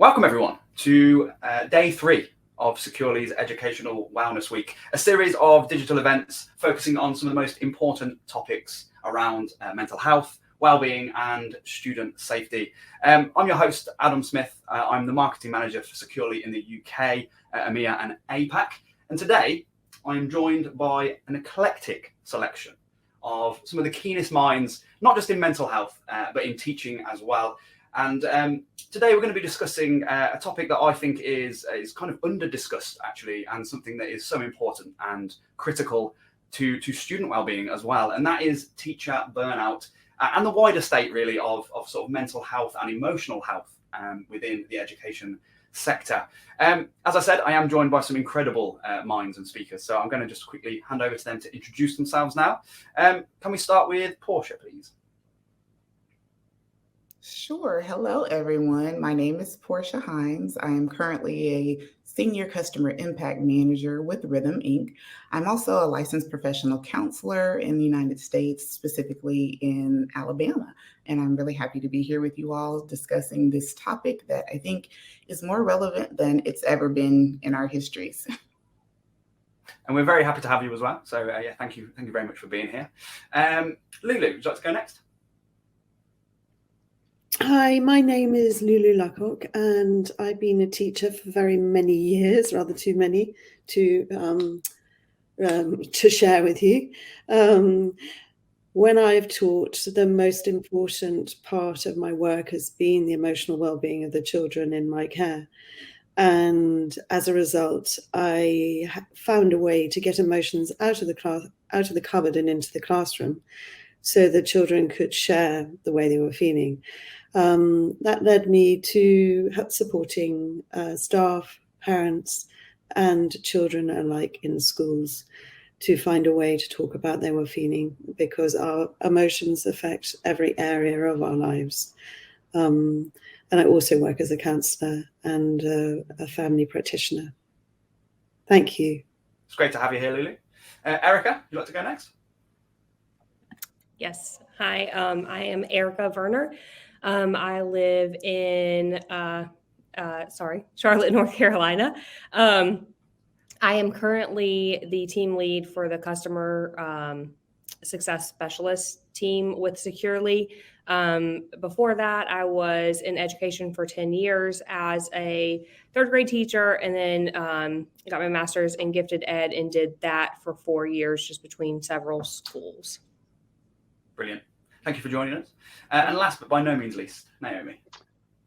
Welcome everyone to day 3 of Securely's Educational Wellness Week, a series of digital events focusing on some of the most important topics around mental health, well-being and student safety. I'm your host, Adam Smith. I'm the marketing manager for Securely in the UK, EMEA and APAC. And today I'm joined by an eclectic selection of some of the keenest minds, not just in mental health, but in teaching as well. And today we're going to be discussing a topic that I think is kind of under-discussed, actually, and something that is so important and critical to student well-being as well. And that is teacher burnout and the wider state, really, of sort of mental health and emotional health within the education sector. As I said, I am joined by some incredible minds and speakers. So I'm going to just quickly hand over to them to introduce themselves now. Can we start with Portia, please? Sure. Hello, everyone. My name is Portia Hines. I am currently a Senior Customer Impact Manager with Rhythm Inc. I'm also a licensed professional counselor in the United States, specifically in Alabama. And I'm really happy to be here with you all discussing this topic that I think is more relevant than it's ever been in our histories. And we're very happy to have you as well. So yeah, thank you very much for being here. Lulu, would you like to go next? Hi, my name is Lulu Lacock, and I've been a teacher for very many years, rather too many to share with you. When I've taught, the most important part of my work has been the emotional well-being of the children in my care. And as a result, I found a way to get emotions out of the cupboard and into the classroom, so the children could share the way they were feeling. That led me to supporting staff, parents, and children alike in schools to find a way to talk about they were feeling, because our emotions affect every area of our lives. And I also work as a counsellor and a family practitioner. Thank you. It's great to have you here, Lulu. Erica, you'd like to go next? Yes. Hi, I am Erica Werner. I live in, Charlotte, North Carolina. I am currently the team lead for the customer success specialist team with Securely. Before that, I was in education for 10 years as a third grade teacher, and then got my master's in gifted ed and did that for 4 years, just between several schools. Brilliant. Thank you for joining us. And last but by no means least, Naomi.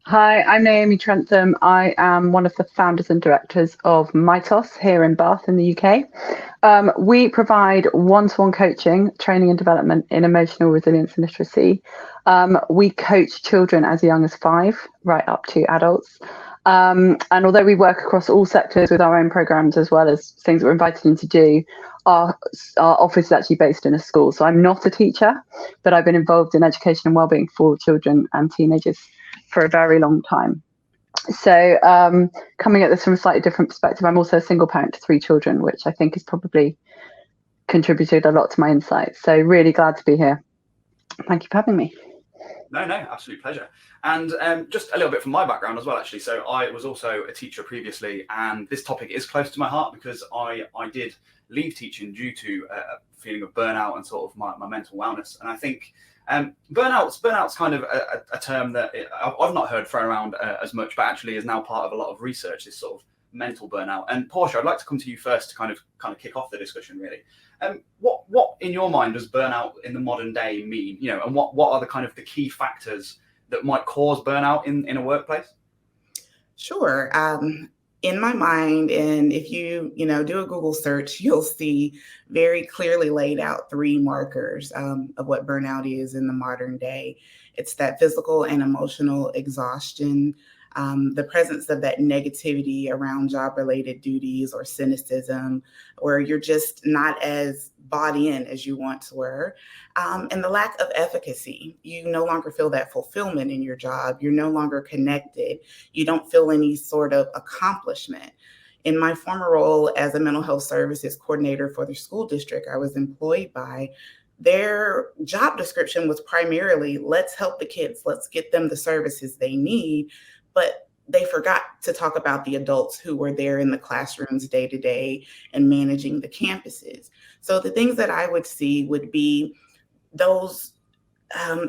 Hi, I'm Naomi Trentham. I am one of the founders and directors of Mitos here in Bath in the UK. We provide one-to-one coaching, training and development in emotional resilience and literacy. We coach children as young as 5, right up to adults. And although we work across all sectors with our own programs as well as things that we're invited in to do, our office is actually based in a school. So I'm not a teacher, but I've been involved in education and wellbeing for children and teenagers for a very long time. So coming at this from a slightly different perspective, I'm also a single parent to 3 children, which I think has probably contributed a lot to my insights. So really glad to be here. Thank you for having me. No, absolute pleasure. And just a little bit from my background as well, actually. So I was also a teacher previously, and this topic is close to my heart because I did leave teaching due to a feeling of burnout and sort of my mental wellness. And I think burnout's kind of a term that I've not heard thrown around as much, but actually is now part of a lot of research, this sort of mental burnout. And Portia, I'd like to come to you first to kind of kick off the discussion, really. What in your mind does burnout in the modern day mean? You know, and what are the kind of the key factors that might cause burnout in a workplace? Sure. In my mind, and if you do a Google search, you'll see very clearly laid out 3 markers of what burnout is in the modern day. It's that physical and emotional exhaustion, the presence of that negativity around job-related duties or cynicism, where you're just not as bought in as you once were, and the lack of efficacy. You no longer feel that fulfillment in your job. You're no longer connected. You don't feel any sort of accomplishment. In my former role as a mental health services coordinator for the school district I was employed by, their job description was primarily, let's help the kids, let's get them the services they need. But they forgot to talk about the adults who were there in the classrooms day to day and managing the campuses. So the things that I would see would be those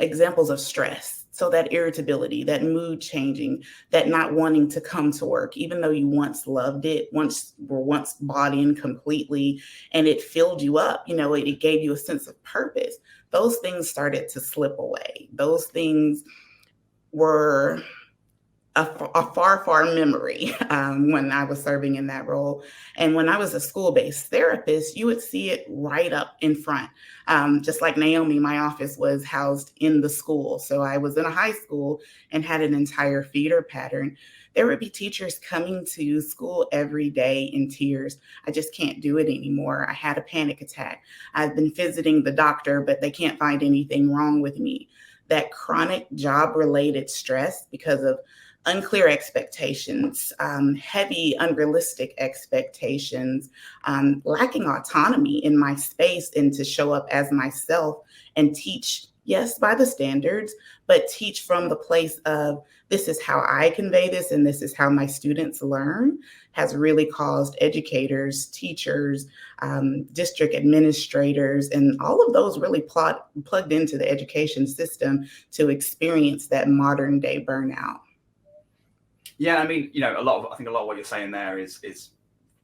examples of stress. So that irritability, that mood changing, that not wanting to come to work, even though you once loved it, were once bought in completely, and it filled you up, it gave you a sense of purpose. Those things started to slip away. Those things were a far memory when I was serving in that role. And when I was a school-based therapist, you would see it right up in front. Just like Naomi, my office was housed in the school. So I was in a high school and had an entire feeder pattern. There would be teachers coming to school every day in tears. I just can't do it anymore. I had a panic attack. I've been visiting the doctor, but they can't find anything wrong with me. That chronic job-related stress because of unclear expectations, heavy, unrealistic expectations, lacking autonomy in my space and to show up as myself and teach, yes, by the standards, but teach from the place of this is how I convey this and this is how my students learn, has really caused educators, teachers, district administrators, and all of those really plugged into the education system to experience that modern day burnout. Yeah, I mean, I think a lot of what you're saying there is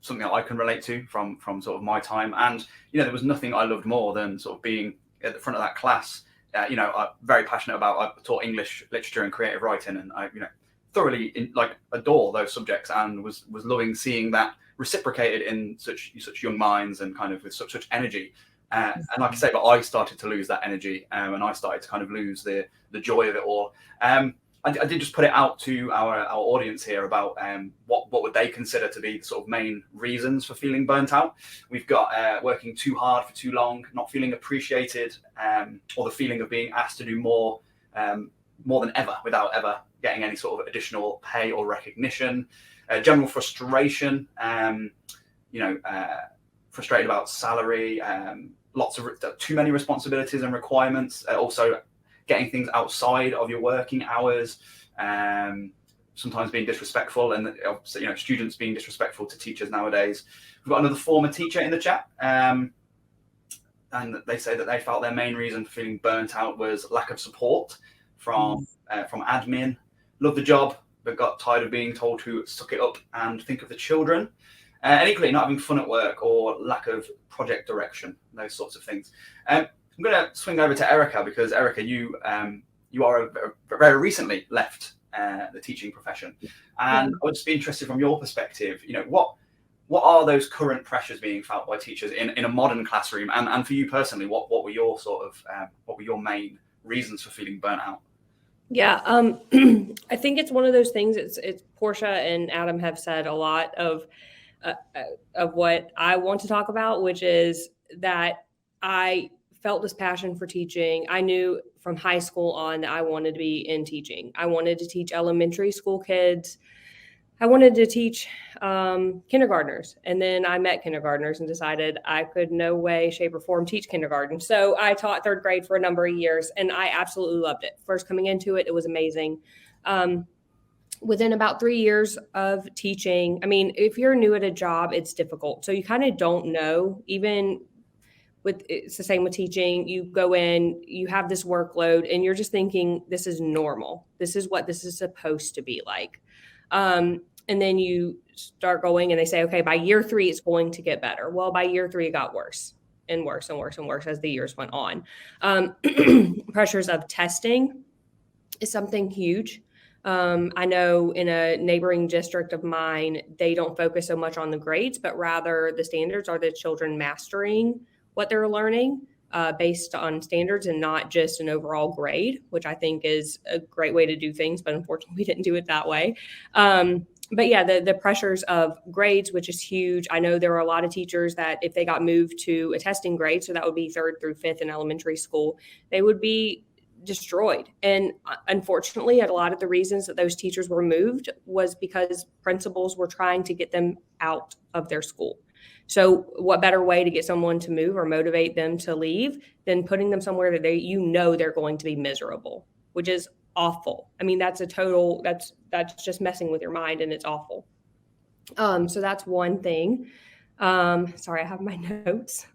something that I can relate to from sort of my time. And, there was nothing I loved more than sort of being at the front of that class. I'm very passionate about, I taught English, literature and creative writing, and I, thoroughly adore those subjects and was loving seeing that reciprocated in such young minds and kind of with such energy. And like I say, but I started to lose that energy and I started to kind of lose the joy of it all. I did just put it out to our audience here about what would they consider to be the sort of main reasons for feeling burnt out. We've got working too hard for too long, not feeling appreciated, or the feeling of being asked to do more than ever without ever getting any sort of additional pay or recognition, general frustration, frustrated about salary, lots of too many responsibilities and requirements, also getting things outside of your working hours, sometimes being disrespectful, and students being disrespectful to teachers nowadays. We've got another former teacher in the chat, and they say that they felt their main reason for feeling burnt out was lack of support from admin. Love the job, but got tired of being told to suck it up and think of the children. And equally, not having fun at work or lack of project direction, those sorts of things. I'm going to swing over to Erica because Erica, you are very recently left the teaching profession, and I would just be interested from your perspective. What are those current pressures being felt by teachers in a modern classroom, and for you personally, what were your what were your main reasons for feeling burnt out? Yeah, I think it's one of those things. It's Portia and Adam have said a lot of what I want to talk about, which is that I felt this passion for teaching. I knew from high school on that I wanted to be in teaching. I wanted to teach elementary school kids. I wanted to teach kindergartners. And then I met kindergartners and decided I could no way, shape, or form teach kindergarten. So I taught third grade for a number of years, and I absolutely loved it. First coming into it, it was amazing. Within about 3 years of teaching, I mean, if you're new at a job, it's difficult. So you kind of don't know, even it's the same with teaching. You go in, you have this workload, and you're just thinking, this is normal. This is what this is supposed to be like. And then you start going and they say, okay, by year 3, it's going to get better. Well, by year 3, it got worse and worse and worse and worse as the years went on. Pressures of testing is something huge. I know in a neighboring district of mine, they don't focus so much on the grades, but rather the standards are the children mastering what they're learning based on standards and not just an overall grade, which I think is a great way to do things, but unfortunately we didn't do it that way. But yeah, the pressures of grades, which is huge. I know there are a lot of teachers that if they got moved to a testing grade, so that would be 3rd through 5th in elementary school, they would be destroyed. And unfortunately, a lot of the reasons that those teachers were moved was because principals were trying to get them out of their school. So what better way to get someone to move or motivate them to leave than putting them somewhere that they're going to be miserable, which is awful. I mean, that's just messing with your mind, and it's awful. So that's one thing. Sorry, I have my notes.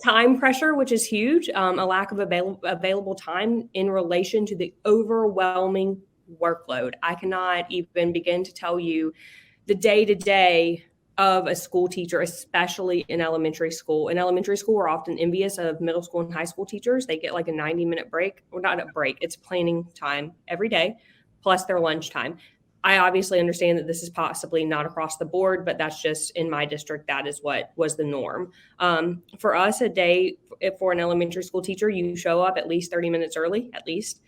Time pressure, which is huge, a lack of available time in relation to the overwhelming workload. I cannot even begin to tell you the day-to-day of a school teacher, especially in elementary school. In elementary school, we're often envious of middle school and high school teachers. They get like a 90-minute break. Well, not a break, it's planning time every day, plus their lunchtime. I obviously understand that this is possibly not across the board, but that's just in my district. That is what was the norm. For us, a day for an elementary school teacher, you show up at least 30 minutes early, at least.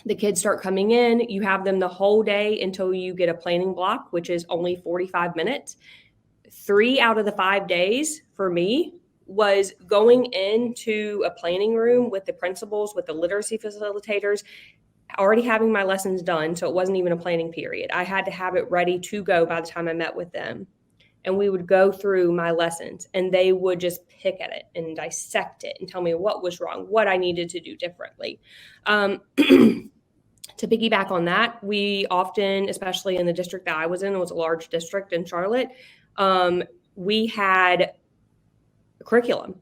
The kids start coming in. You have them the whole day until you get a planning block, which is only 45 minutes. 3 out of the 5 days for me was going into a planning room with the principals, with the literacy facilitators, already having my lessons done. So it wasn't even a planning period. I had to have it ready to go by the time I met with them. And we would go through my lessons, and they would just pick at it and dissect it and tell me what was wrong, what I needed to do differently. To piggyback on that, we often, especially in the district that I was in, it was a large district in Charlotte, we had a curriculum,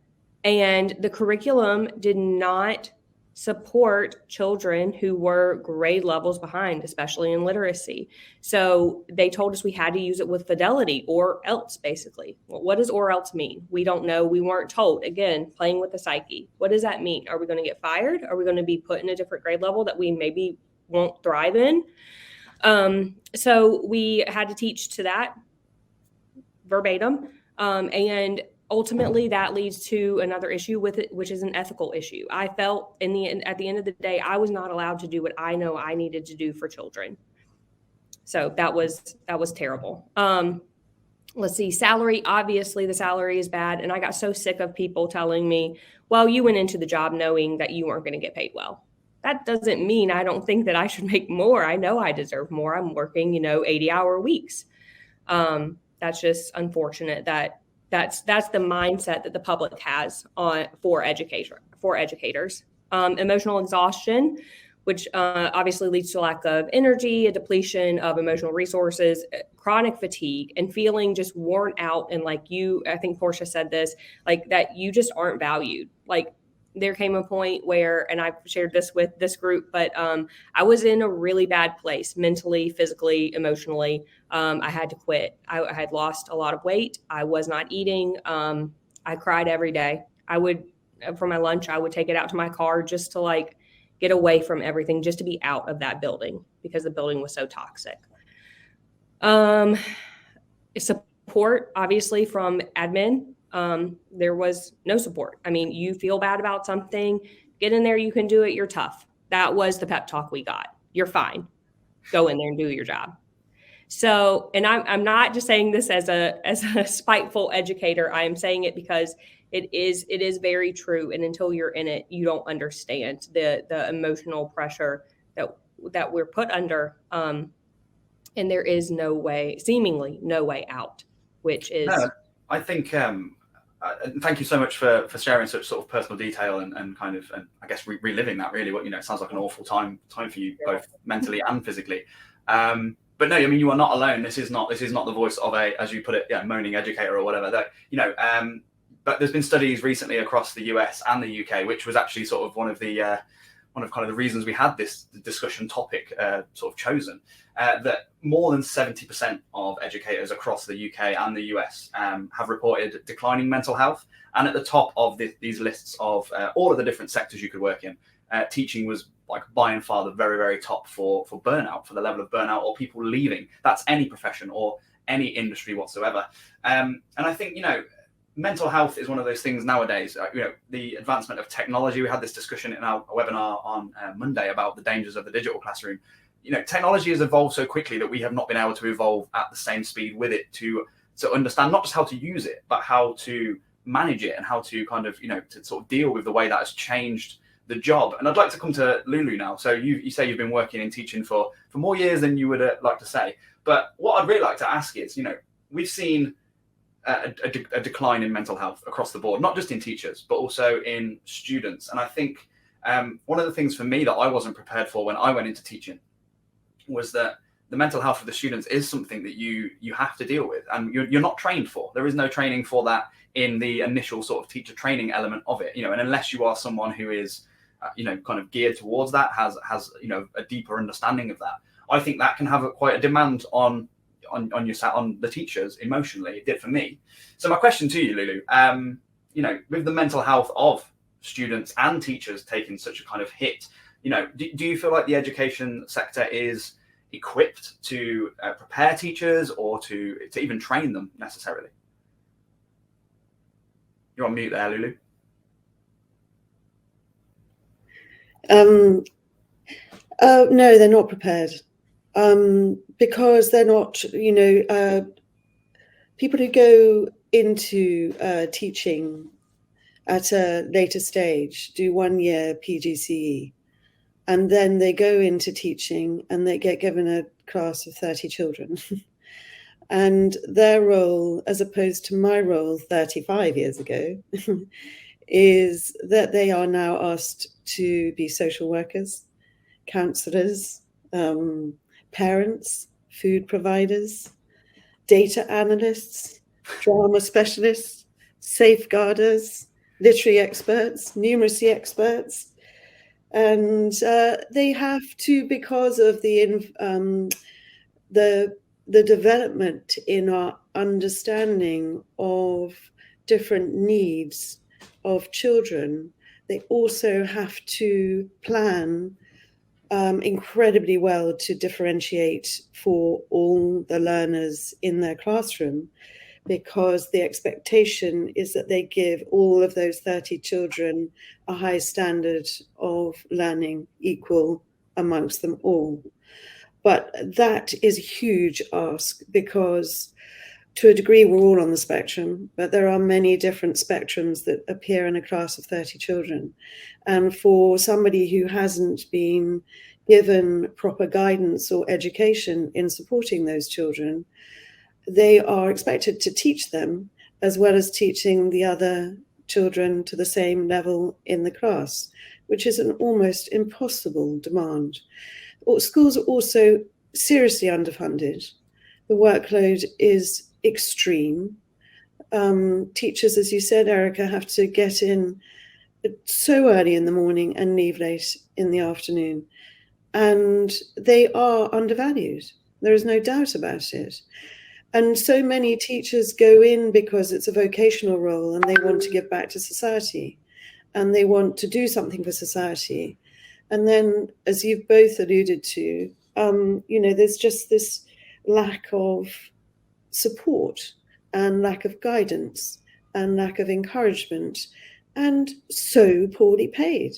and the curriculum did not support children who were grade levels behind, especially in literacy. So they told us we had to use it with fidelity or else, basically. Well, what does or else mean? We don't know. We weren't told. Again, playing with the psyche. What does that mean? Are we going to get fired? Are we going to be put in a different grade level that we maybe won't thrive in? So we had to teach to that verbatim. And ultimately that leads to another issue with it, which is an ethical issue. I felt at the end of the day, I was not allowed to do what I know I needed to do for children. So that was terrible. Let's see, salary. Obviously the salary is bad. And I got so sick of people telling me, well, you went into the job knowing that you weren't going to get paid well. That doesn't mean I don't think that I should make more. I know I deserve more. I'm working, 80-hour weeks. That's just unfortunate that's the mindset that the public has for educators. Emotional exhaustion, which obviously leads to a lack of energy, a depletion of emotional resources, chronic fatigue, and feeling just worn out. And I think Portia said this, that you just aren't valued. There came a point where, and I've shared this with this group, but I was in a really bad place mentally, physically, emotionally. I had to quit. I had lost a lot of weight. I was not eating. I cried every day. For my lunch, I would take it out to my car just to get away from everything, just to be out of that building because the building was so toxic. Support, obviously, from admin. There was no support. I mean, you feel bad about something, get in there, you can do it, you're tough. That was the pep talk we got. You're fine. Go in there and do your job. So, and I'm not just saying this as a spiteful educator. I am saying it because it is very true. And until you're in it, you don't understand the emotional pressure that we're put under. And there is seemingly no way out, which is. No, I think, thank you so much for sharing such sort of personal detail and kind of, and I guess reliving that really. It sounds like an awful time for you both mentally and physically. But no, I mean, you are not alone. This is not the voice of a, as you put it, moaning educator or whatever. But there's been studies recently across the US and the UK, which was actually sort of one of kind of the reasons we had this discussion topic sort of chosen, that more than 70% of educators across the UK and the US have reported declining mental health. And at the top of these lists of all of the different sectors you could work in, teaching was by and far the very, very top for burnout, for the level of burnout or people leaving. That's any profession or any industry whatsoever. And I think, mental health is one of those things nowadays. The advancement of technology. We had this discussion in our webinar on Monday about the dangers of the digital classroom. Technology has evolved so quickly that we have not been able to evolve at the same speed with it to understand not just how to use it, but how to manage it and how to kind of, to sort of deal with the way that has changed the job. And I'd like to come to Lulu now. So you say you've been working in teaching for more years than you would like to say. But what I'd really like to ask is, we've seen a decline in mental health across the board, not just in teachers, but also in students. And I think One of the things for me that I wasn't prepared for when I went into teaching was that the mental health of the students is something that you have to deal with, and you're not trained for. There is no training for that in the initial sort of teacher training element of it, and unless you are someone who is kind of geared towards that, has a deeper understanding of that, I think that can have quite a demand on the teachers emotionally. It did for me. So my question to you, Lulu, with the mental health of students and teachers taking such a kind of hit, do you feel like the education sector is equipped to prepare teachers or to even train them necessarily? You're on mute there, Lulu. No, they're not prepared, because they're not, people who go into teaching at a later stage do 1 year PGCE, and then they go into teaching and they get given a class of 30 children. And their role, as opposed to my role 35 years ago, is that they are now asked to be social workers, counsellors, parents, food providers, data analysts, drama specialists, safeguarders, literary experts, numeracy experts. And they have to, because of the development in our understanding of different needs of children, they also have to plan incredibly well to differentiate for all the learners in their classroom, because the expectation is that they give all of those 30 children a high standard of learning equal amongst them all. But that is a huge ask, because to a degree we're all on the spectrum, but there are many different spectrums that appear in a class of 30 children. And for somebody who hasn't been given proper guidance or education in supporting those children, they are expected to teach them as well as teaching the other children to the same level in the class, which is an almost impossible demand. Schools are also seriously underfunded. The workload is extreme. Teachers, as you said, Erica, have to get in so early in the morning and leave late in the afternoon. And they are undervalued. There is no doubt about it. And so many teachers go in because it's a vocational role and they want to give back to society and they want to do something for society. And then, as you've both alluded to, there's just this lack of support and lack of guidance and lack of encouragement, and so poorly paid.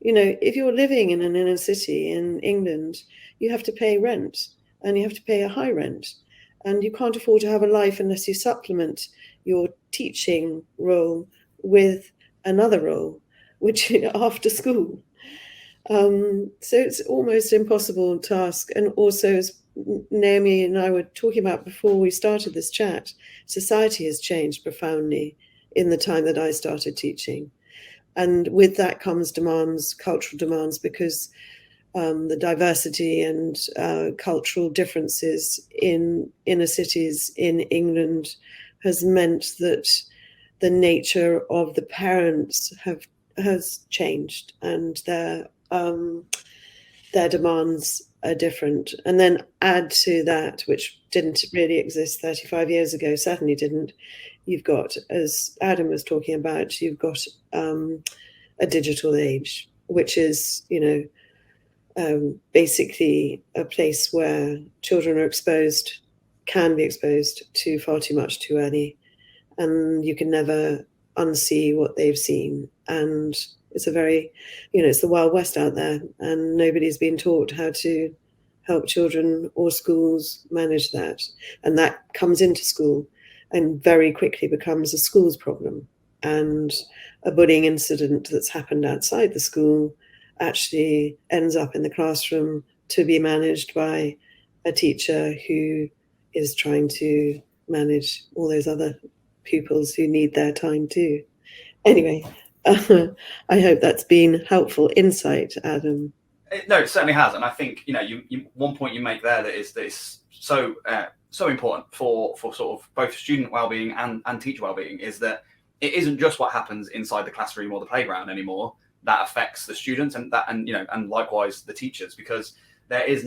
If you're living in an inner city in England, you have to pay rent, and you have to pay a high rent, and you can't afford to have a life unless you supplement your teaching role with another role, which after school. So it's almost impossible task. And also, as Naomi and I were talking about before we started this chat, society has changed profoundly in the time that I started teaching. And with that comes demands, cultural demands, because the diversity and cultural differences in inner cities in England has meant that the nature of the parents has changed, and their demands are different. And then add to that, which didn't really exist 35 years ago, certainly didn't, you've got, as Adam was talking about, you've got a digital age, which is, basically a place where children are can be exposed to far too much too early, and you can never unsee what they've seen. And it's it's the Wild West out there, and nobody's been taught how to help children or schools manage that. And that comes into school and very quickly becomes a school's problem. And a bullying incident that's happened outside the school actually ends up in the classroom to be managed by a teacher who is trying to manage all those other pupils who need their time too. Anyway, I hope that's been helpful insight, Adam. No, it certainly has, and I think one point you make there that is so important for sort of both student well-being and teacher well-being is that it isn't just what happens inside the classroom or the playground anymore that affects the students and likewise the teachers, because there is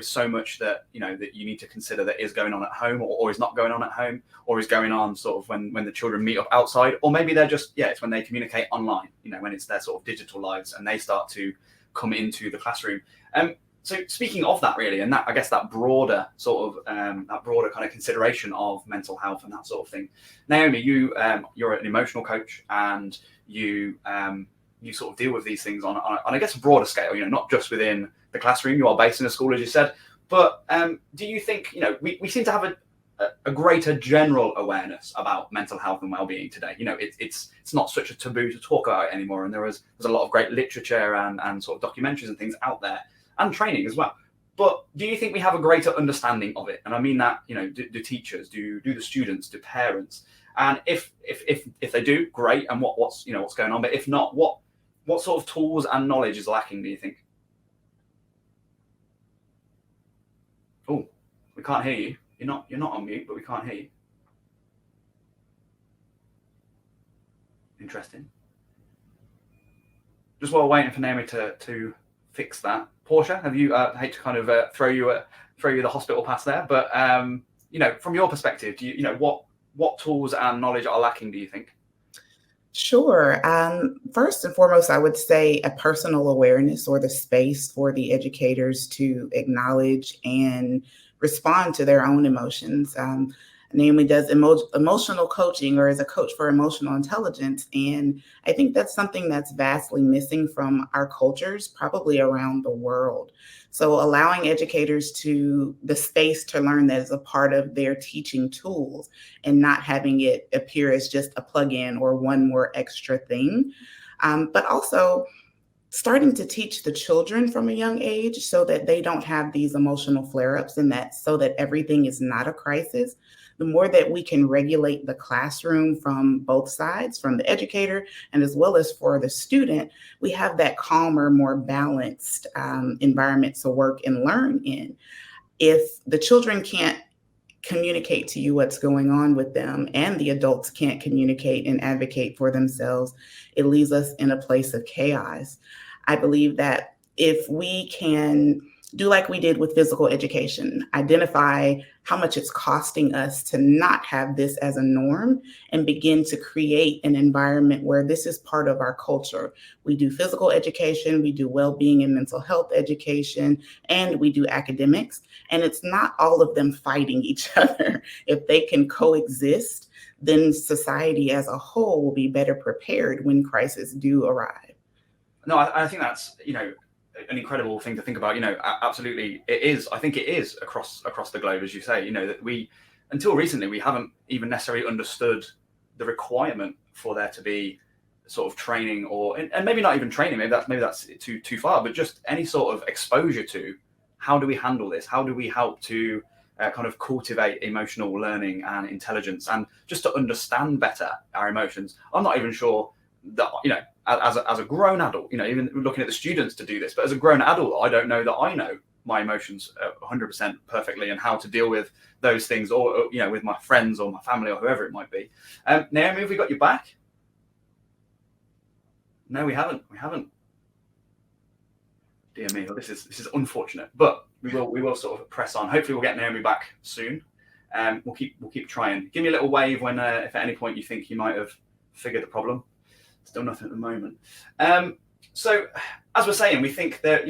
so much that that you need to consider that is going on at home or is not going on at home, or is going on sort of when the children meet up outside, or maybe they're just it's when they communicate online, when it's their sort of digital lives and they start to come into the classroom. So speaking of that, really, and that I guess that broader sort of that broader kind of consideration of mental health and that sort of thing. Naomi, you're an emotional coach, and you sort of deal with these things on I guess a broader scale. Not just within the classroom. You are based in a school, as you said, but do you think we seem to have a greater general awareness about mental health and well-being today? It's not such a taboo to talk about it anymore, and there's a lot of great literature and sort of documentaries and things out there, and training as well. But do you think we have a greater understanding of it? And I mean that do teachers, do the students, do parents? And if they do, great. And what's going on? But if not, what sort of tools and knowledge is lacking, do you think? Oh, we can't hear you. You're not on mute, but we can't hear you. Interesting. Just while waiting for Naomi to fix that, Portia, have you? I hate to kind of throw you the hospital pass there, but from your perspective, do you what tools and knowledge are lacking, do you think? Sure. First and foremost, I would say a personal awareness, or the space for the educators to acknowledge and respond to their own emotions. Naomi does emotional coaching, or is a coach for emotional intelligence. And I think that's something that's vastly missing from our cultures, probably around the world. So allowing educators the space to learn that is a part of their teaching tools, and not having it appear as just a plug-in or one more extra thing. But also starting to teach the children from a young age so that they don't have these emotional flare-ups, and so that everything is not a crisis. The more that we can regulate the classroom from both sides, from the educator and as well as for the student, we have that calmer, more balanced environment to work and learn in. If the children can't communicate to you what's going on with them, and the adults can't communicate and advocate for themselves, it leaves us in a place of chaos. I believe that if we can do like we did with physical education, identify how much it's costing us to not have this as a norm, and begin to create an environment where this is part of our culture. We do physical education, we do well-being and mental health education, and we do academics. And it's not all of them fighting each other. If they can coexist, then society as a whole will be better prepared when crises do arrive. No, I think that's an incredible thing to think about. Absolutely, it is. I think it is across the globe, as you say. That we, until recently, we haven't even necessarily understood the requirement for there to be sort of training, and maybe not even training. Maybe that's too far. But just any sort of exposure to how do we handle this? How do we help to kind of cultivate emotional learning and intelligence, and just to understand better our emotions? I'm not even sure that as a grown adult, even looking at the students to do this, but as a grown adult, I don't know that I know my emotions 100% perfectly, and how to deal with those things, or with my friends or my family or whoever it might be. Naomi, have we got you back? No, we haven't. Dear me, well, this is unfortunate, but we will sort of press on. Hopefully, we'll get Naomi back soon. We'll keep trying. Give me a little wave when, if at any point you think you might have figured the problem. Still nothing at the moment. So, as we're saying, we think that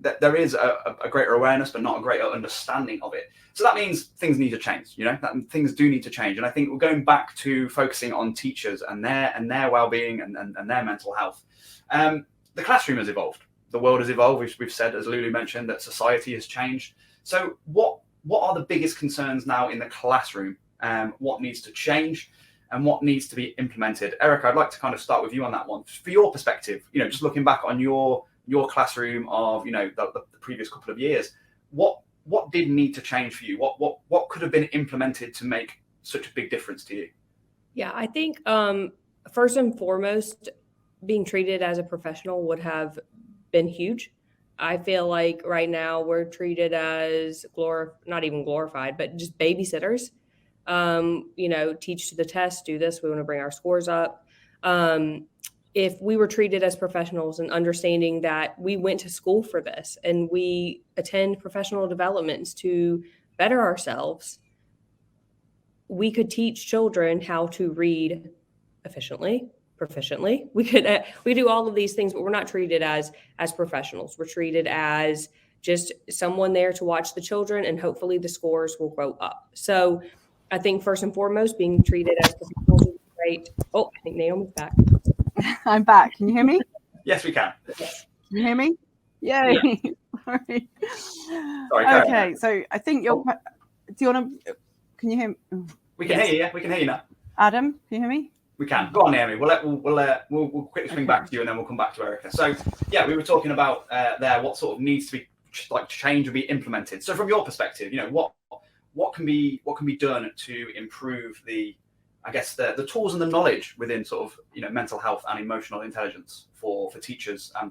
that there is a greater awareness, but not a greater understanding of it. So that means things need to change. That things do need to change. And I think we're going back to focusing on teachers and their well-being and their mental health. The classroom has evolved. The world has evolved. We've said, as Lulu mentioned, that society has changed. So what are the biggest concerns now in the classroom? What needs to change? And what needs to be implemented? Erica, I'd like to kind of start with you on that one. For your perspective, just looking back on your classroom of the previous couple of years, what did need to change for you? What could have been implemented to make such a big difference to you? Yeah, I think first and foremost, being treated as a professional would have been huge. I feel like right now we're treated as not even glorified, but just babysitters. Teach to the test, do this. We want to bring our scores up. If we were treated as professionals and understanding that we went to school for this and we attend professional developments to better ourselves, we could teach children how to read efficiently, proficiently. We could do all of these things, but we're not treated as professionals. We're treated as just someone there to watch the children, and hopefully the scores will go up. So I think first and foremost, being treated as professionals is great. Oh, I think Naomi's back. I'm back. Can you hear me? Yes, we can. Can you hear me? Yay. Yeah. Sorry. Okay, so I think do you want to, can you hear me? We can hear you, yeah. We can hear you now. Adam, can you hear me? We can. Go on, Naomi. We'll quickly swing back to you, and then we'll come back to Erica. So, yeah, we were talking about there what sort of needs to be change or be implemented. So, from your perspective, what can be done to improve the tools and the knowledge within sort of mental health and emotional intelligence for teachers and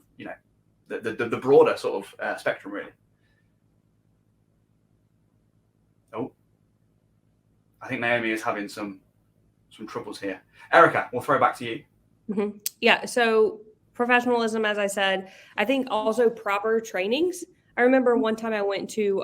the broader sort of spectrum, really. Oh, I think Naomi is having some troubles here. Erica, we'll throw back to you. Mm-hmm. Yeah. So professionalism, as I said, I think also proper trainings. I remember one time I went to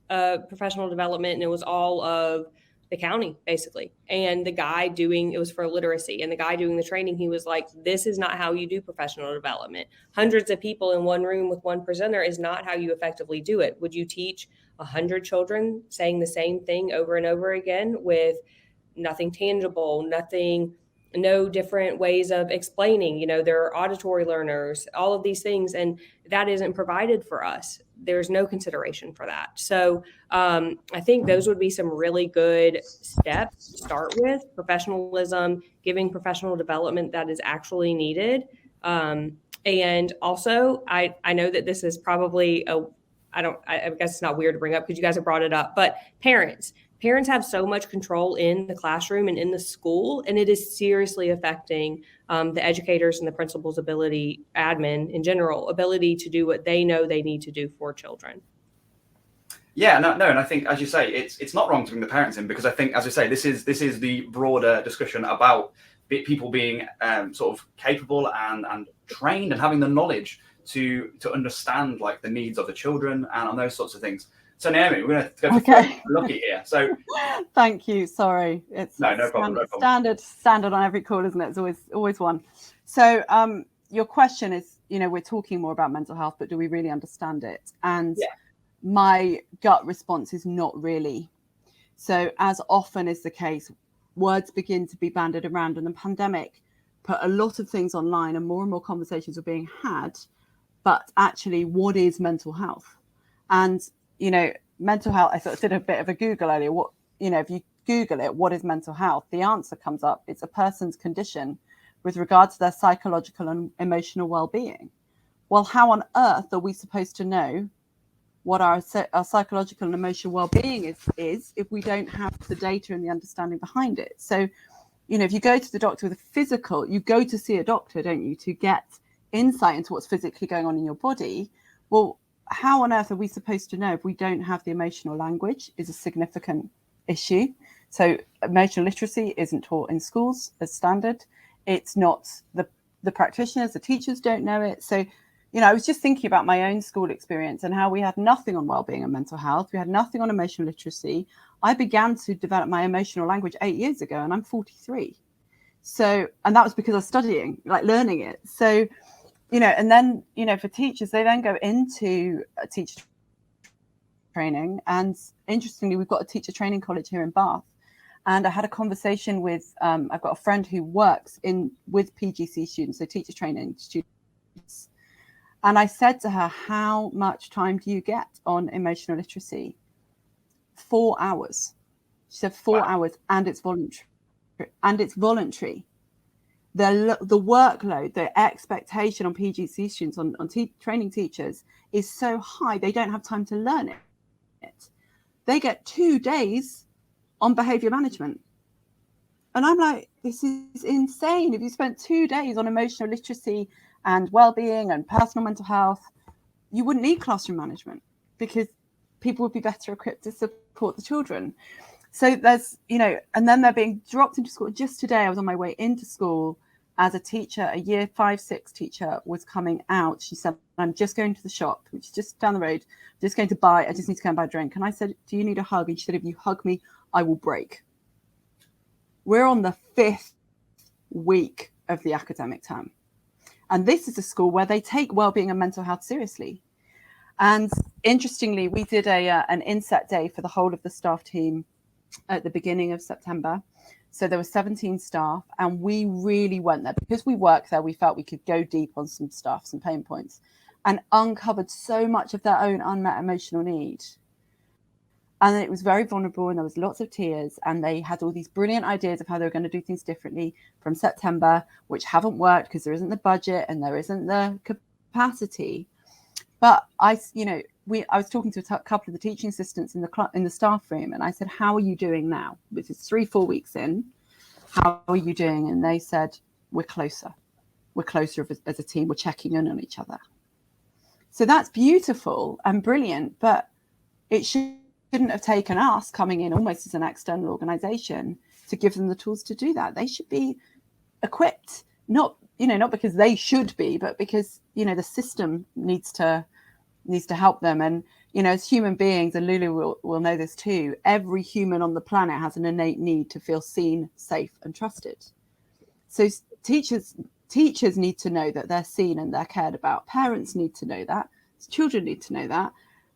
a professional development, and it was all of the county, basically. And the guy it was for literacy, and the guy doing the training, he was like, this is not how you do professional development. Hundreds of people in one room with one presenter is not how you effectively do it. Would you teach 100 children saying the same thing over and over again with nothing tangible, no different ways of explaining? There are auditory learners, all of these things, and that isn't provided for us. There's no consideration for that. So I think those would be some really good steps to start with: professionalism, giving professional development that is actually needed. And also, I know that this is probably I guess it's not weird to bring up because you guys have brought it up, but parents have so much control in the classroom and in the school, and it is seriously affecting the educators and the principal's ability, admin in general, ability to do what they know they need to do for children. Yeah, no, and I think, as you say, it's not wrong to bring the parents in, because I think, as you say, this is the broader discussion about people being sort of capable and trained and having the knowledge to understand the needs of the children and on those sorts of things. So Naomi, we're going to go for Lucky here. So thank you. Sorry, it's no problem. Standard on every call, isn't it? It's always one. So your question is, we're talking more about mental health, but do we really understand it? And my gut response is not really. So as often is the case, words begin to be bandied around, and the pandemic put a lot of things online, and more conversations are being had. But actually, what is mental health? And mental health, I sort of did a bit of a Google earlier. If you Google it, what is mental health? The answer comes up. It's a person's condition with regard to their psychological and emotional well-being. Well, how on earth are we supposed to know what our psychological and emotional well-being is if we don't have the data and the understanding behind it? So, if you go to the doctor with a physical, you go to see a doctor, don't you, to get insight into what's physically going on in your body. Well, how on earth are we supposed to know if we don't have the emotional language? Is a significant issue. So emotional literacy isn't taught in schools as standard. It's not the practitioners, the teachers don't know it. So, I was just thinking about my own school experience and how we had nothing on wellbeing and mental health. We had nothing on emotional literacy. I began to develop my emotional language 8 years ago, and I'm 43. So, and that was because I was studying, learning it. So, and then, for teachers, they then go into a teacher training. And interestingly, we've got a teacher training college here in Bath. And I had a conversation with, I've got a friend who works with PGC students, so teacher training students. And I said to her, how much time do you get on emotional literacy? 4 hours. She said 4 hours, and it's voluntary. The workload, the expectation on PGC students, on training teachers is so high, they don't have time to learn it. They get 2 days on behavior management. And I'm like, this is insane. If you spent 2 days on emotional literacy and well-being and personal mental health, you wouldn't need classroom management because people would be better equipped to support the children. So there's, and then they're being dropped into school. Just today, I was on my way into school as a teacher, a year 5-6 teacher was coming out. She said, I'm just going to the shop, which is just down the road, I just need to go and buy a drink. And I said, do you need a hug? And she said, if you hug me, I will break. We're on the 5th week of the academic term. And this is a school where they take wellbeing and mental health seriously. And interestingly, we did an inset day for the whole of the staff team at the beginning of September. So there were 17 staff, and we really went there because we work there. We felt we could go deep on some stuff, some pain points, and uncovered so much of their own unmet emotional need. And it was very vulnerable, and there was lots of tears, and they had all these brilliant ideas of how they were going to do things differently from September, which haven't worked because there isn't the budget and there isn't the capacity. But I was talking to a couple of the teaching assistants in the staff room, and I said, how are you doing now? Which is 3-4 weeks in. How are you doing? And they said, we're closer. We're closer as a team. We're checking in on each other. So that's beautiful and brilliant, but it shouldn't have taken us coming in almost as an external organization to give them the tools to do that. They should be equipped, not because they should be, but because, the system needs to help them. And, as human beings, and Lulu will know this too, every human on the planet has an innate need to feel seen, safe and trusted. So teachers need to know that they're seen and they're cared about. Parents need to know that. Children need to know that.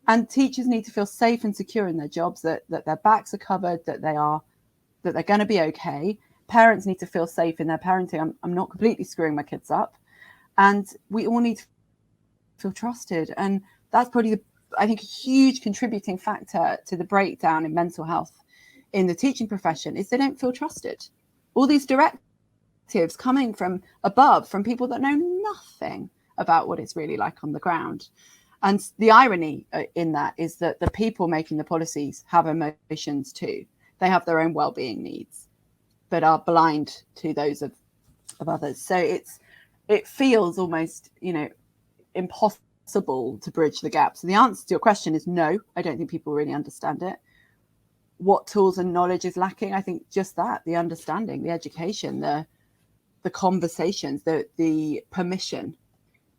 And teachers need to feel safe and secure in their jobs, that their backs are covered, that they're going to be okay. Parents need to feel safe in their parenting. I'm not completely screwing my kids up. And we all need to feel trusted. And that's probably, I think, a huge contributing factor to the breakdown in mental health in the teaching profession is they don't feel trusted. All these directives coming from above, from people that know nothing about what it's really like on the ground. And the irony in that is that the people making the policies have emotions too. They have their own well-being needs, but are blind to those of others. So it feels almost, impossible to bridge the gap. So the answer to your question is no, I don't think people really understand it. What tools and knowledge is lacking? I think just that, the understanding, the education, the conversations, the permission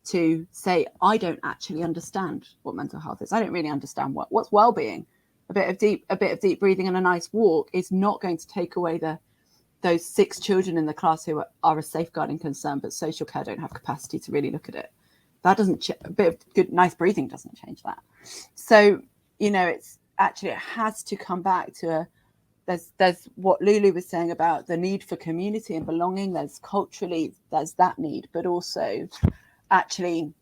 to say, I don't actually understand what mental health is. I don't really understand what's well-being. A bit of deep breathing and a nice walk is not going to take away those 6 children in the class who are a safeguarding concern, but social care don't have capacity to really look at it. That doesn't, a bit of good, nice breathing doesn't change that. So, it's actually, it has to come back to there's what Lulu was saying about the need for community and belonging. There's that need, but also actually,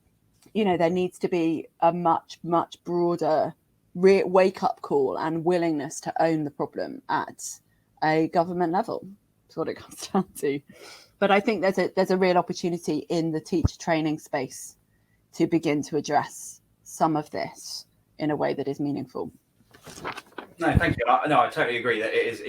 there needs to be a much, much broader wake-up call and willingness to own the problem at a government level. That's what it comes down to. But I think there's a real opportunity in the teacher training space to begin to address some of this in a way that is meaningful. No, thank you. I totally agree that it is.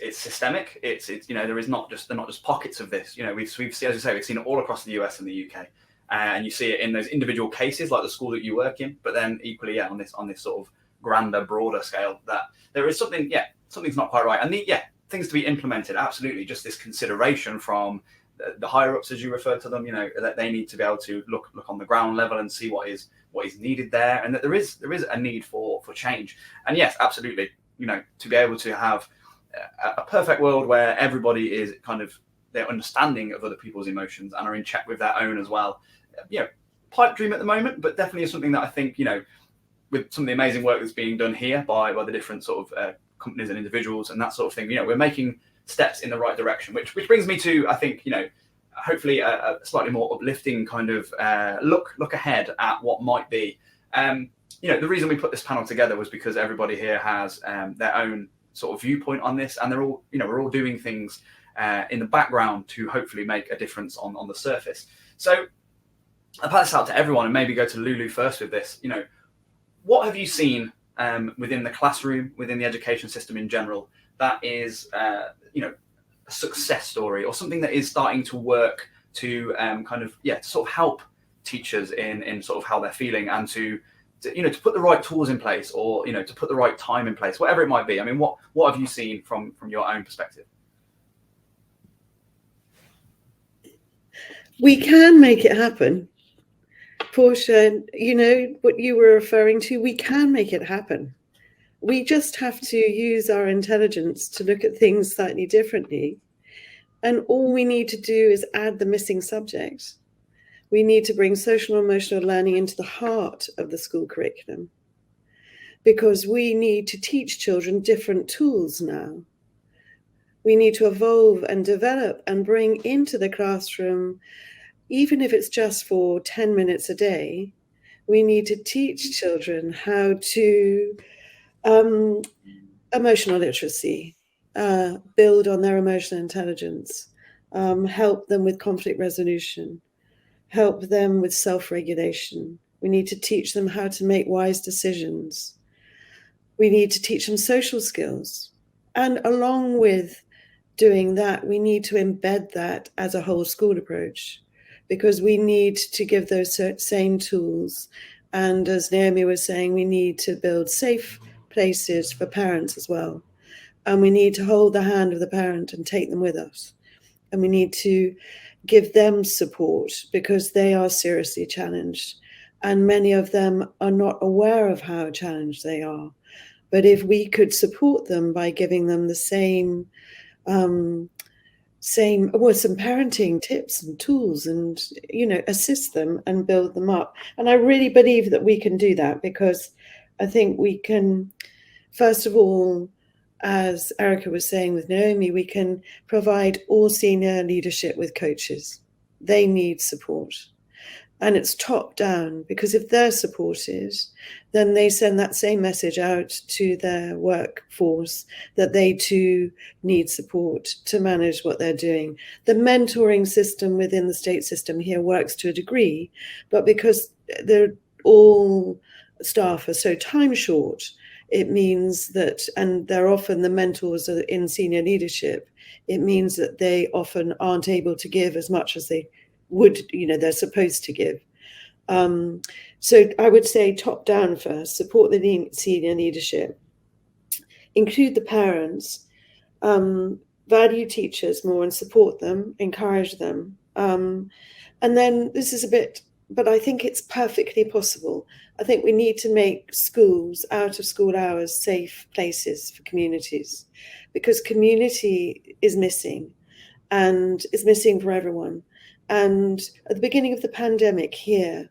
It's systemic. It's they're not just pockets of this. We've seen, as you say, we've seen it all across the US and the UK, and you see it in those individual cases like the school that you work in. But then equally, on this sort of grander, broader scale, that there is something's not quite right, and things to be implemented. Absolutely, just this consideration from the higher ups, as you refer to them. That they need to be able to look on the ground level and see what is needed there, and that there is a need for change. And yes, absolutely, to be able to have a perfect world where everybody is kind of their understanding of other people's emotions and are in check with their own as well. Pipe dream at the moment, but definitely is something that I think, with some of the amazing work that's being done here by the different sort of companies and individuals and that sort of thing, we're making steps in the right direction, which brings me to, I think, hopefully a slightly more uplifting kind of look ahead at what might be. The reason we put this panel together was because everybody here has their own sort of viewpoint on this, and they're all, we're all doing things in the background to hopefully make a difference on the surface. So I'll pass this out to everyone and maybe go to Lulu first with this. What have you seen within the classroom, within the education system in general, that is, success story or something that is starting to work to to sort of help teachers in sort of how they're feeling, and to put the right tools in place, or to put the right time in place, whatever it might be? I mean, what have you seen from your own perspective? We can make it happen. Portia, what you were referring to, we can make it happen. We just have to use our intelligence to look at things slightly differently. And all we need to do is add the missing subject. We need to bring social and emotional learning into the heart of the school curriculum, because we need to teach children different tools now. We need to evolve and develop and bring into the classroom, even if it's just for 10 minutes a day, we need to teach children how to emotional literacy, build on their emotional intelligence, help them with conflict resolution, help them with self-regulation. We need to teach them how to make wise decisions. We need to teach them social skills. And along with doing that, we need to embed that as a whole school approach, because we need to give those same tools. And as Naomi was saying, we need to build safe places for parents as well. And we need to hold the hand of the parent and take them with us. And we need to give them support, because they are seriously challenged. And many of them are not aware of how challenged they are. But if we could support them by giving them the some parenting tips and tools, and assist them and build them up. And I really believe that we can do that, because I think we can, first of all, as Erica was saying with Naomi, we can provide all senior leadership with coaches. They need support. And it's top down, because if they're supported, then they send that same message out to their workforce that they too need support to manage what they're doing. The mentoring system within the state system here works to a degree, but because all staff are so time short, it means that, and they're often the mentors in senior leadership, it means that they often aren't able to give as much as they would, they're supposed to give. So I would say top down first, support the senior leadership, include the parents, value teachers more and support them, encourage them. And then this is a bit, but I think it's perfectly possible. I think we need to make schools, out of school hours, safe places for communities, because community is missing, and is missing for everyone. And at the beginning of the pandemic here,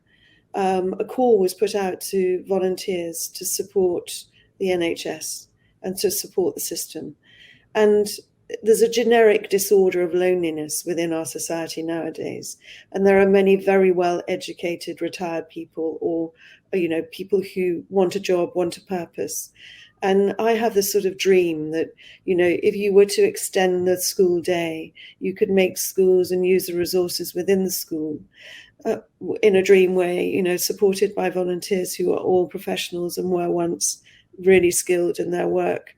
a call was put out to volunteers to support the NHS and to support the system. And there's a generic disorder of loneliness within our society nowadays. And there are many very well-educated retired people, or, people who want a job, want a purpose. And I have this sort of dream that, if you were to extend the school day, you could make schools and use the resources within the school in a dream way, supported by volunteers who are all professionals and were once really skilled in their work.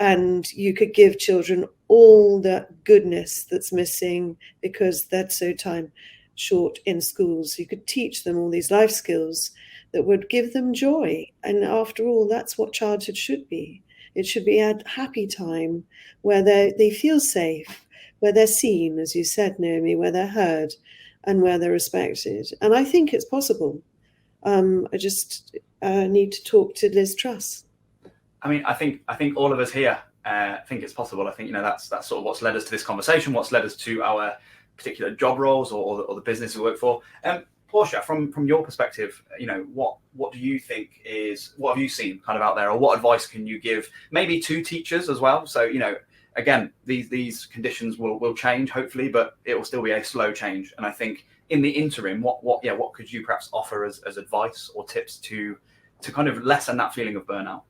And you could give children all that goodness that's missing because they're so time short in schools. You could teach them all these life skills that would give them joy. And after all, that's what childhood should be. It should be a happy time where they feel safe, where they're seen, as you said, Naomi, where they're heard and where they're respected. And I think it's possible. I just need to talk to Liz Truss. I mean, I think all of us here think it's possible. I think, that's sort of what's led us to this conversation, what's led us to our particular job roles or the business we work for. Portia, from your perspective, what do you think what have you seen kind of out there, or what advice can you give maybe to teachers as well? So, again, these conditions will change hopefully, but it will still be a slow change. And I think in the interim, what could you perhaps offer as advice or tips to kind of lessen that feeling of burnout?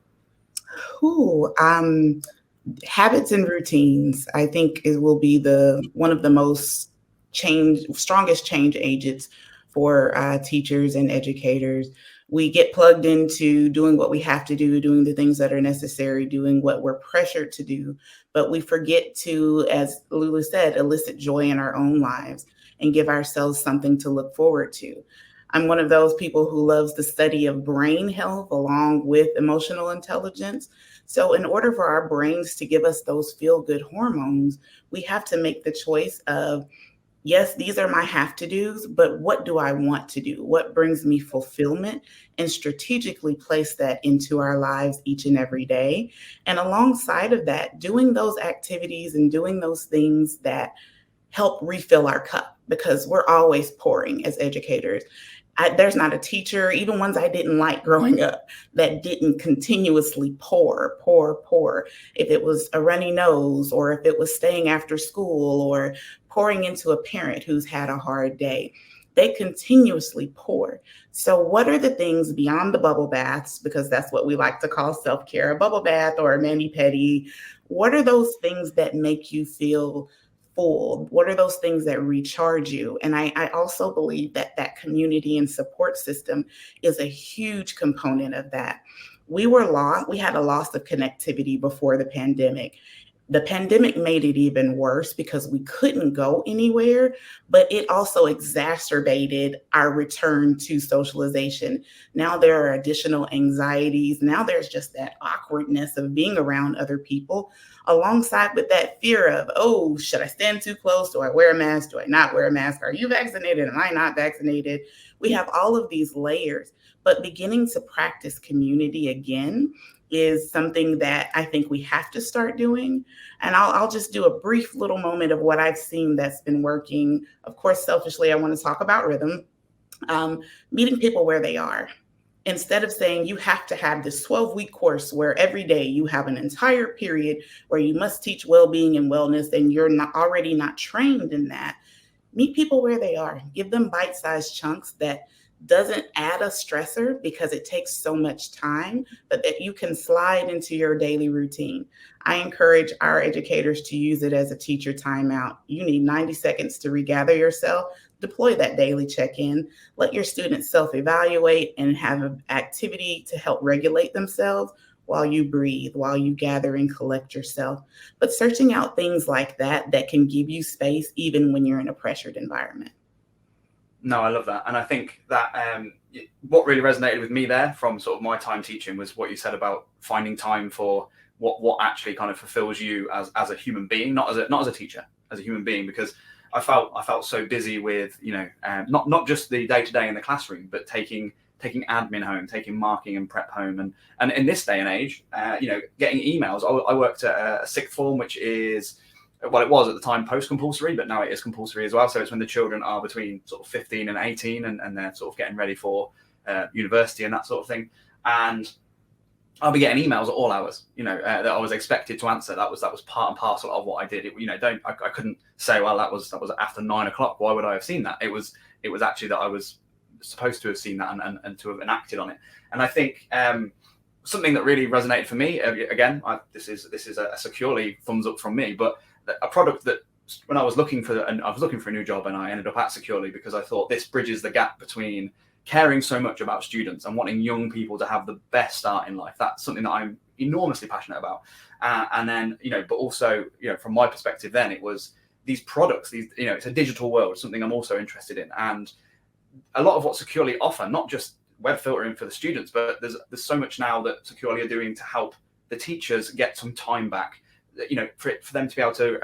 Habits and routines, I think it will be one of the most strongest change agents for teachers and educators. We get plugged into doing what we have to do, doing the things that are necessary, doing what we're pressured to do. But we forget to, as Lulu said, elicit joy in our own lives and give ourselves something to look forward to. I'm one of those people who loves the study of brain health along with emotional intelligence. So in order for our brains to give us those feel-good hormones, we have to make the choice of, yes, these are my have to do's, but what do I want to do? What brings me fulfillment? And strategically place that into our lives each and every day. And alongside of that, doing those activities and doing those things that help refill our cup, because we're always pouring as educators. There's not a teacher, even ones I didn't like growing up, that didn't continuously pour. If it was a runny nose, or if it was staying after school, or pouring into a parent who's had a hard day, they continuously pour. So what are the things beyond the bubble baths, because that's what we like to call self-care, a bubble bath or a mani-pedi? What are those things that make you feel full? What are those things that recharge you? And I also believe that that community and support system is a huge component of that. We were lost. We had a loss of connectivity before the pandemic. The pandemic made it even worse because we couldn't go anywhere, but it also exacerbated our return to socialization. Now there are additional anxieties. Now there's just that awkwardness of being around other people, alongside with that fear of, oh, should I stand too close? Do I wear a mask? Do I not wear a mask? Are you vaccinated? Am I not vaccinated? We have all of these layers, but beginning to practice community again is something that I think we have to start doing. And I'll just do a brief little moment of what I've seen that's been working. Of course, selfishly, I want to talk about rhythm, meeting people where they are. Instead of saying you have to have this 12-week course where every day you have an entire period where you must teach well-being and wellness, and you're already not trained in that, meet people where they are. Give them bite-sized chunks that doesn't add a stressor because it takes so much time, but that you can slide into your daily routine. I encourage our educators to use it as a teacher timeout. You need 90 seconds to regather yourself. Deploy that daily check-in. Let your students self-evaluate and have an activity to help regulate themselves while you breathe, while you gather and collect yourself. But searching out things like that that can give you space even when you're in a pressured environment. No, I love that. And I think that what really resonated with me there from sort of my time teaching was what you said about finding time for what actually kind of fulfills you as a human being, not as a teacher, as a human being, because I felt so busy with, not just the day-to-day in the classroom, but taking admin home, taking marking and prep home. And in this day and age, getting emails. I worked at a sixth form, which is, well, it was at the time post-compulsory, but now it is compulsory as well. So it's when the children are between sort of 15 and 18 and they're sort of getting ready for university and that sort of thing. And I'll be getting emails at all hours, that I was expected to answer. That was part and parcel of what I did. I couldn't say, well, that was after 9 o'clock. Why would I have seen that? It was actually that I was supposed to have seen that and to have enacted on it. And I think something that really resonated for me, again, this is a securely thumbs up from me, but a product that when I was looking for a new job, and I ended up at Securely because I thought this bridges the gap between caring so much about students and wanting young people to have the best start in life. That's something that I'm enormously passionate about. And then, but also, from my perspective, then it was these products, it's a digital world, something I'm also interested in. And a lot of what Securely offer, not just web filtering for the students, but there's so much now that Securely are doing to help the teachers get some time back, for them to be able to,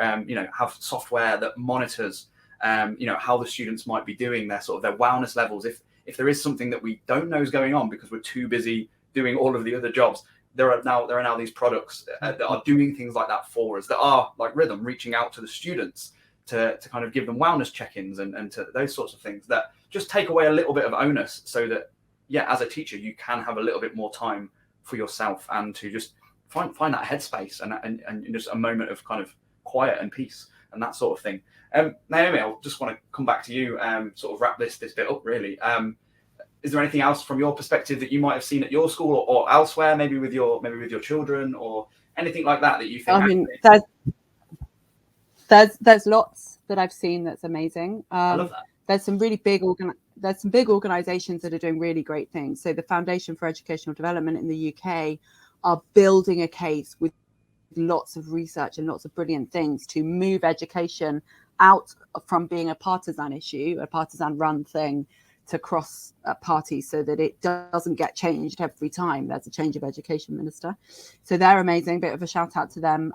have software that monitors, how the students might be doing their wellness levels. If there is something that we don't know is going on because we're too busy doing all of the other jobs, there are now these products that are doing things like that for us, that are like Rhythm, reaching out to the students to kind of give them wellness check-ins and to those sorts of things that just take away a little bit of onus, so that, as a teacher, you can have a little bit more time for yourself and to just find that headspace and just a moment of kind of quiet and peace and that sort of thing. Naomi, I just want to come back to you, sort of wrap this bit up, really. Is there anything else from your perspective that you might have seen at your school or elsewhere, maybe with your children, or anything like that you think? I mean, there's lots that I've seen that's amazing. I love that. There's some really big there's some big organizations that are doing really great things. So the Foundation for Educational Development in the UK are building a case with lots of research and lots of brilliant things to move education out from being a partisan issue, a partisan run thing, to cross parties, so that it doesn't get changed every time there's a change of education minister. So they're amazing. Bit of a shout out to them.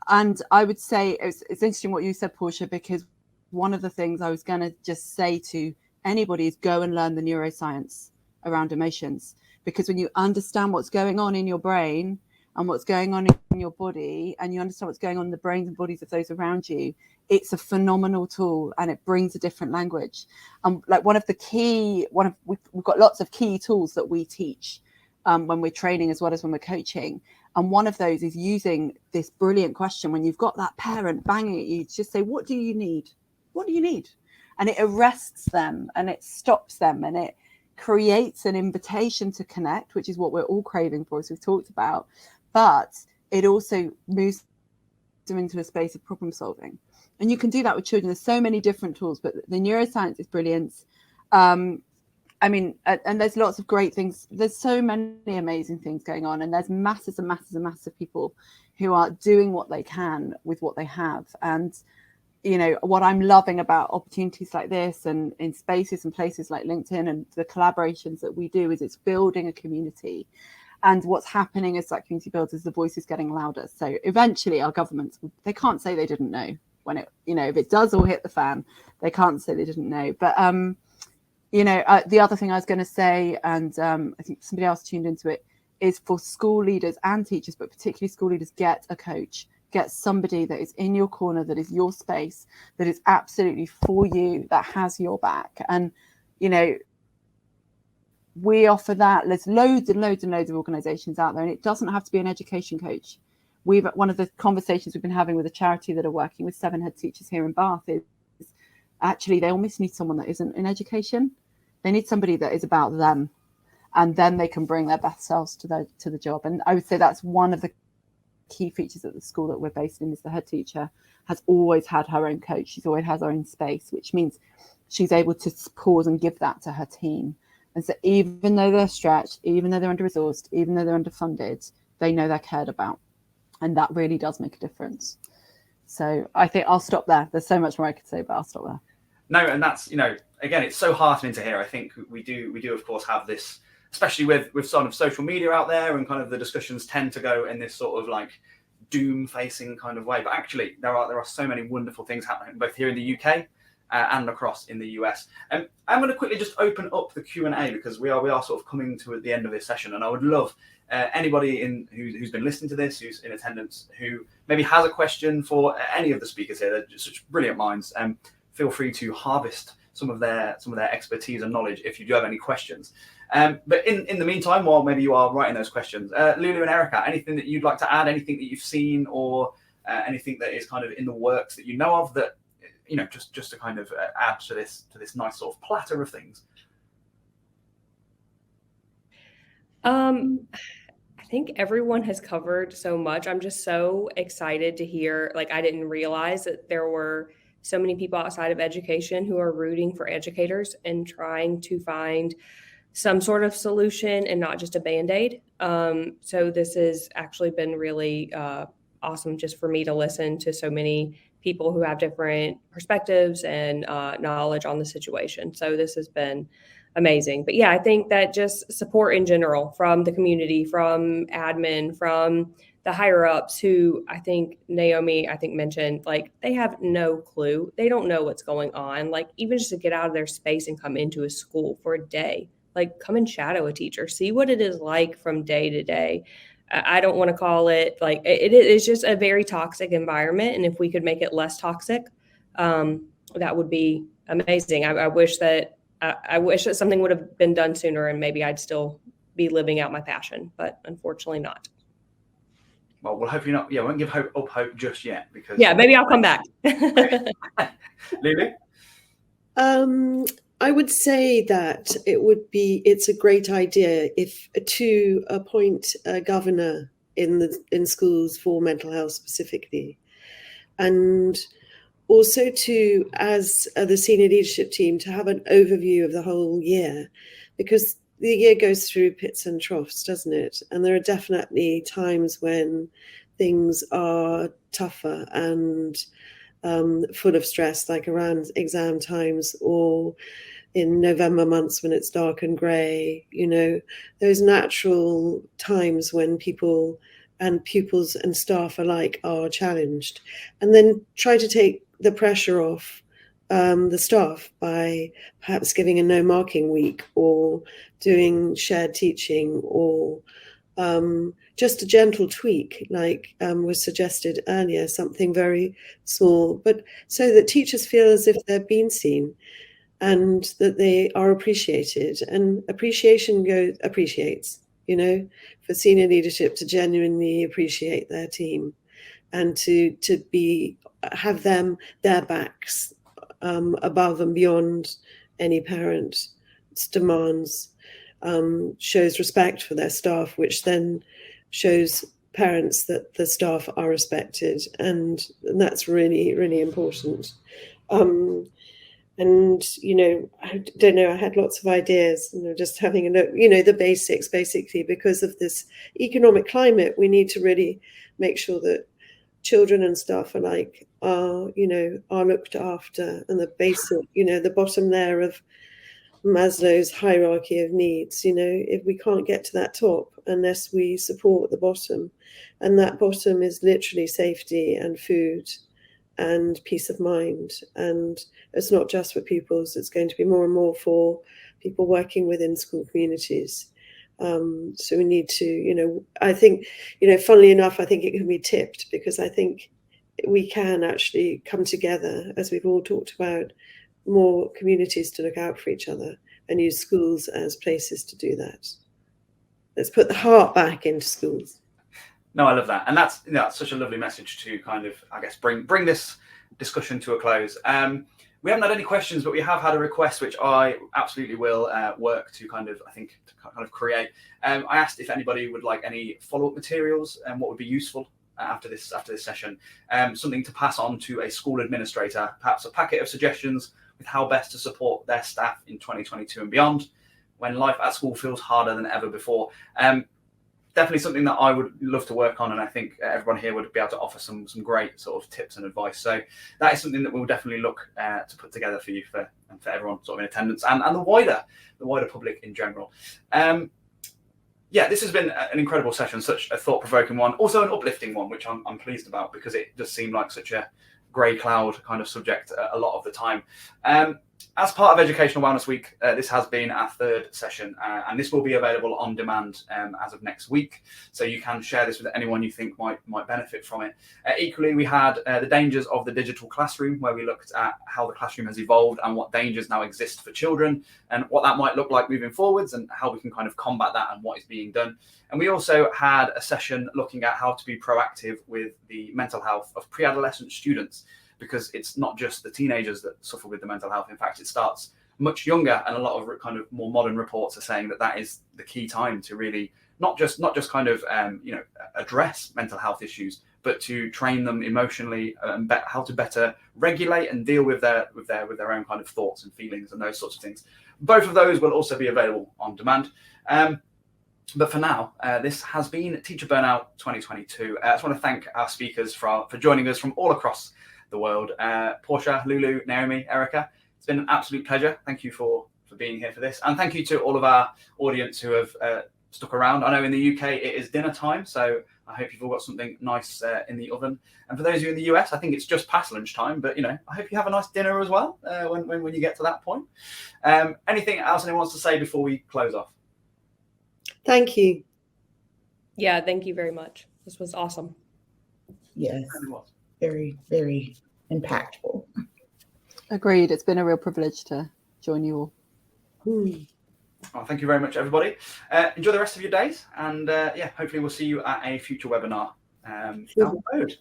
And I would say it's interesting what you said, Portia, because one of the things I was going to just say to anybody is go and learn the neuroscience around emotions, because when you understand what's going on in your brain and what's going on in your body, and you understand what's going on in the brains and bodies of those around you, it's a phenomenal tool, and it brings a different language. Like we've got lots of key tools that we teach when we're training as well as when we're coaching. And one of those is using this brilliant question when you've got that parent banging at you, to just say, what do you need? What do you need? And it arrests them, and it stops them, and it creates an invitation to connect, which is what we're all craving for, as we've talked about. But it also moves them into a space of problem solving. And you can do that with children. There's so many different tools, but the neuroscience is brilliant. I mean, and there's lots of great things. There's so many amazing things going on, and there's masses and masses and masses of people who are doing what they can with what they have. And, you know, what I'm loving about opportunities like this and in spaces and places like LinkedIn and the collaborations that we do is it's building a community. And what's happening as that community builds is the voice is getting louder. So eventually our governments, they can't say they didn't know when it, you know, if it does all hit the fan, they can't say they didn't know. But, you know, the other thing I was going to say, and I think somebody else tuned into it, is for school leaders and teachers, but particularly school leaders, get a coach, get somebody that is in your corner, that is your space, that is absolutely for you, that has your back. And, you know, we offer that. There's loads and loads and loads of organizations out there, and it doesn't have to be an education coach. One of the conversations we've been having with a charity that are working with 7 head teachers here in Bath is actually they almost need someone that isn't in education. They need somebody that is about them, and then they can bring their best selves to the job. And I would say that's one of the key features at the school that we're based in, is the head teacher has always had her own coach. She's always has her own space, which means she's able to pause and give that to her team. And so even though they're stretched, even though they're under-resourced, even though they're underfunded, they know they're cared about. And that really does make a difference. So I think I'll stop there. There's so much more I could say, but I'll stop there. No, and that's, you know, again, it's so heartening to hear. I think we do of course have this, especially with sort of social media out there, and kind of the discussions tend to go in this sort of like doom facing kind of way. But actually there are so many wonderful things happening both here in the UK and across in the US. And I'm going to quickly just open up the Q&A, because we are sort of coming to the end of this session, and I would love anybody who's been listening to this, who's in attendance, who maybe has a question for any of the speakers here. They're just such brilliant minds. Feel free to harvest some of their expertise and knowledge if you do have any questions. But in the meantime, while maybe you are writing those questions, Lulu and Erica, anything that you'd like to add, anything that you've seen, or anything that is kind of in the works that you know of, that, you know, just to kind of add to this nice sort of platter of things? I think everyone has covered so much. I'm just so excited to hear, like, I didn't realize that there were so many people outside of education who are rooting for educators and trying to find some sort of solution and not just a Band-Aid. So this has actually been really awesome just for me to listen to so many people who have different perspectives and knowledge on the situation. So this has been amazing. But yeah, I think that just support in general from the community, from admin, from the higher ups, who I think Naomi mentioned, like, they have no clue. They don't know what's going on. Like, even just to get out of their space and come into a school for a day, like, come and shadow a teacher, see what it is like from day to day. I don't want to call it, like, it is just a very toxic environment. And if we could make it less toxic, that would be amazing. I wish that something would have been done sooner, and maybe I'd still be living out my passion, but unfortunately not. Well, we'll hopefully not. Yeah, we won't give up hope just yet, because maybe I'll come back. Lulu? I would say that it's a great idea to appoint a governor in schools for mental health specifically, and also to, as the senior leadership team, to have an overview of the whole year, because the year goes through pits and troughs, doesn't it? And there are definitely times when things are tougher and full of stress, like around exam times or in November months when it's dark and grey. You know, those natural times when people and pupils and staff alike are challenged, and then try to take the pressure off the staff by perhaps giving a no marking week or doing shared teaching, or just a gentle tweak like was suggested earlier, something very small, but so that teachers feel as if they're being seen and that they are appreciated. And appreciation appreciates, you know, for senior leadership to genuinely appreciate their team and to have their backs above and beyond any parent's demands, shows respect for their staff, which then shows parents that the staff are respected, and that's really, really important. And, you know, I don't know, I had lots of ideas, you know, just having a look, you know, the basics, basically, because of this economic climate, we need to really make sure that children and staff alike are, you know, are looked after, and the basic, you know, the bottom layer of Maslow's hierarchy of needs. You know, if we can't get to that top unless we support the bottom, and that bottom is literally safety and food and peace of mind. And it's not just for pupils, it's going to be more and more for people working within school communities. So we need to, you know, I think, you know, funnily enough, I think it can be tipped, because I think we can actually come together, as we've all talked about, more communities to look out for each other and use schools as places to do that. Let's put the heart back into schools. No, I love that. And that's, you know, that's such a lovely message to kind of, I guess, bring this discussion to a close. We haven't had any questions, but we have had a request, which I absolutely will work to kind of, I think, to kind of create. I asked if anybody would like any follow-up materials and what would be useful after this session. Something to pass on to a school administrator, perhaps a packet of suggestions with how best to support their staff in 2022 and beyond, when life at school feels harder than ever before. Definitely something that I would love to work on, and I think everyone here would be able to offer some great sort of tips and advice. So that is something that we'll definitely look to put together for you, for everyone sort of in attendance, and the wider public in general. Yeah, this has been an incredible session, such a thought-provoking one, also an uplifting one, which I'm pleased about, because it does seem like such a grey cloud kind of subject a lot of the time. As part of Educational Wellness Week, this has been our third session, and this will be available on demand as of next week. So you can share this with anyone you think might benefit from it. Equally, we had the dangers of the digital classroom, where we looked at how the classroom has evolved and what dangers now exist for children, and what that might look like moving forwards, and how we can kind of combat that and what is being done. And we also had a session looking at how to be proactive with the mental health of pre-adolescent students, because it's not just the teenagers that suffer with the mental health. In fact, it starts much younger, and a lot of kind of more modern reports are saying that is the key time to really not just kind of you know, address mental health issues, but to train them emotionally and how to better regulate and deal with their own kind of thoughts and feelings and those sorts of things. Both of those will also be available on demand. But for now, this has been Teacher Burnout 2022. I just want to thank our speakers for joining us from all across the world. Portia, Lulu, Naomi, Erica, it's been an absolute pleasure. Thank you for being here for this. And thank you to all of our audience who have stuck around. I know in the UK it is dinner time, so I hope you've all got something nice in the oven. And for those of you in the US, I think it's just past lunchtime, but you know, I hope you have a nice dinner as well when you get to that point. Anything else anyone wants to say before we close off? Thank you. Yeah, thank you very much. This was awesome. Yes, very, very impactful. Agreed. It's been a real privilege to join you all. Well, thank you very much, everybody. Enjoy the rest of your days, and yeah, hopefully we'll see you at a future webinar down the road.